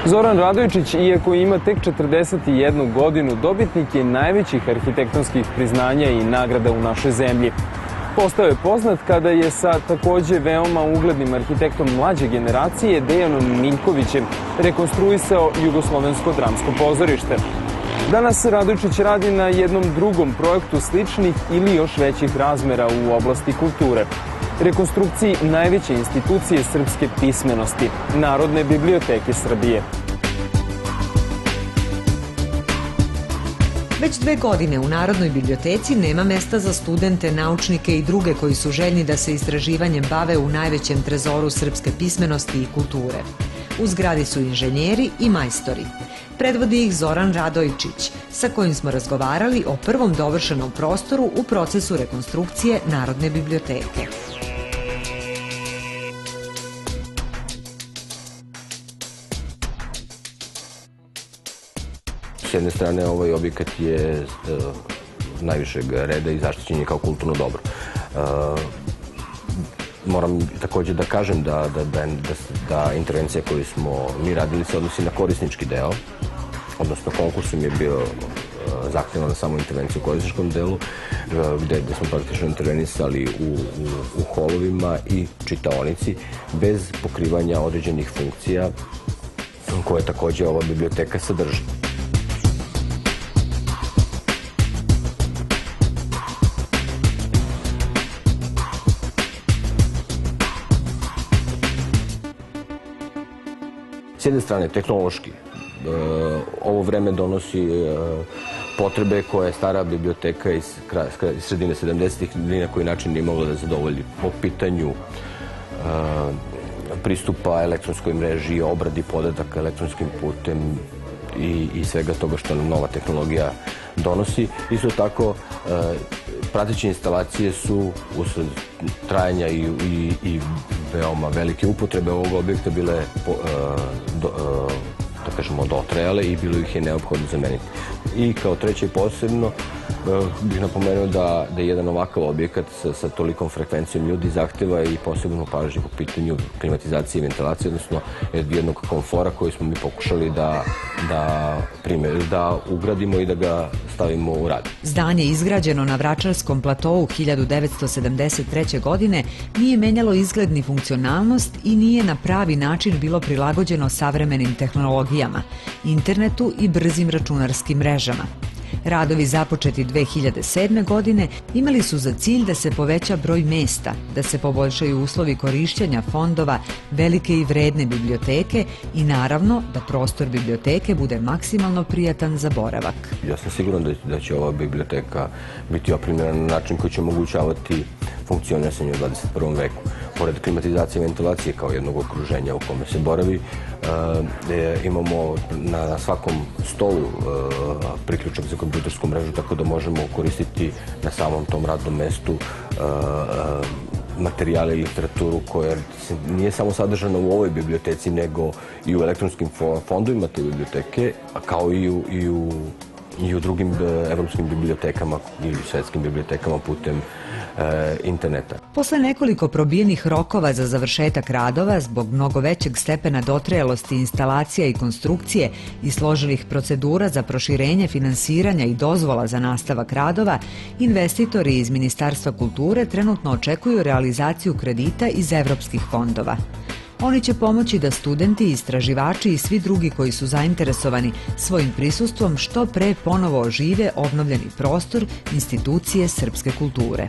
Zoran Radojčić, iako ima tek 41 godinu, dobitnik je najvećih arhitektonskih priznanja i nagrada u našoj zemlji. Postao je poznat kada je sa takođe veoma uglednim arhitektom mlađe generacije Dejanom Miljkovićem rekonstruisao Jugoslovensko dramsko pozorište. Danas Radojčić radi na jednom drugom projektu sličnih ili još većih razmera u oblasti kulture. Rekonstrukciji najveće institucije srpske pismenosti, Narodne biblioteke Srbije. Već 2 godine u Narodnoj biblioteci nema mesta za studente, naučnike i druge koji su željni da se istraživanjem bave u najvećem trezoru srpske pismenosti i kulture. U zgradi su inženjeri i majstori. Predvodi ih Zoran Radojčić, sa kojim smo razgovarali o prvom dovršenom prostoru u procesu rekonstrukcije Narodne biblioteke. S jedne strane, ovaj objekat je najvišeg reda i zaštićen je kao kulturno dobro. Moram takođe da kažem da intervencija koju smo mi radili se odnosi na korisnički deo, odnosno konkursom je bio zahtevno na samo intervenciju u korisničkom delu, gde smo praktično intervenisali u holovima i čitaonici bez pokrivanja određenih funkcija koje takođe ova biblioteka sadrži. S jedne strane, tehnološki, ovo vreme donosi potrebe koje je stara biblioteka iz sredine 70-ih ni na koji način nije mogla da zadovolji po pitanju pristupa elektronskoj mreži, obradi podataka elektronskim putem i svega toga što nam nova tehnologija donosi. Isto tako, prateće instalacije su usled trajanja i veoma velike upotrebe ovog objekta bile, da kažemo, dotrajale i bilo ih je neophodno zameniti. I kao treće i posebno bih napomenuo da jedan ovakav objekat sa tolikom frekvencijom ljudi zahteva i posebnu pažnju po pitanju klimatizacije i ventilacije, odnosno jednog komfora koji smo mi pokušali da ugradimo i da ga stavimo u rad. Zdanje izgrađeno na Vračarskom platovu 1973. godine nije menjalo izgled ni funkcionalnost i nije na pravi način bilo prilagođeno savremenim tehnologijama, internetu i brzim računarskim mrežama. Radovi započeti 2007. godine imali su za cilj da se poveća broj mesta, da se poboljšaju uslovi korišćenja fondova velike i vredne biblioteke i naravno da prostor biblioteke bude maksimalno prijatan za boravak. Ja sam siguran da će ova biblioteka biti opremljena na način koji će omogućavati funkcionisanje u 21. veku. Pored klimatizacije i ventilacije kao jednog okruženja u kome se boravi, imamo na svakom stolu priključak za kompjutersku mrežu, tako da možemo koristiti na samom tom radnom mestu materijale i literaturu koja nije samo sadržana u ovoj biblioteci, nego i u elektronskim fondovima te biblioteke, kao i u drugim evropskim bibliotekama ili svetskim bibliotekama putem interneta. Posle nekoliko probijenih rokova za završetak radova, zbog mnogo većeg stepena dotrajalosti instalacija i konstrukcije i složenih procedura za proširenje finansiranja i dozvola za nastavak radova, investitori iz Ministarstva kulture trenutno očekuju realizaciju kredita iz evropskih fondova. Oni će pomoći da studenti, istraživači i svi drugi koji su zainteresovani svojim prisustvom što pre ponovo ožive obnovljeni prostor institucije srpske kulture.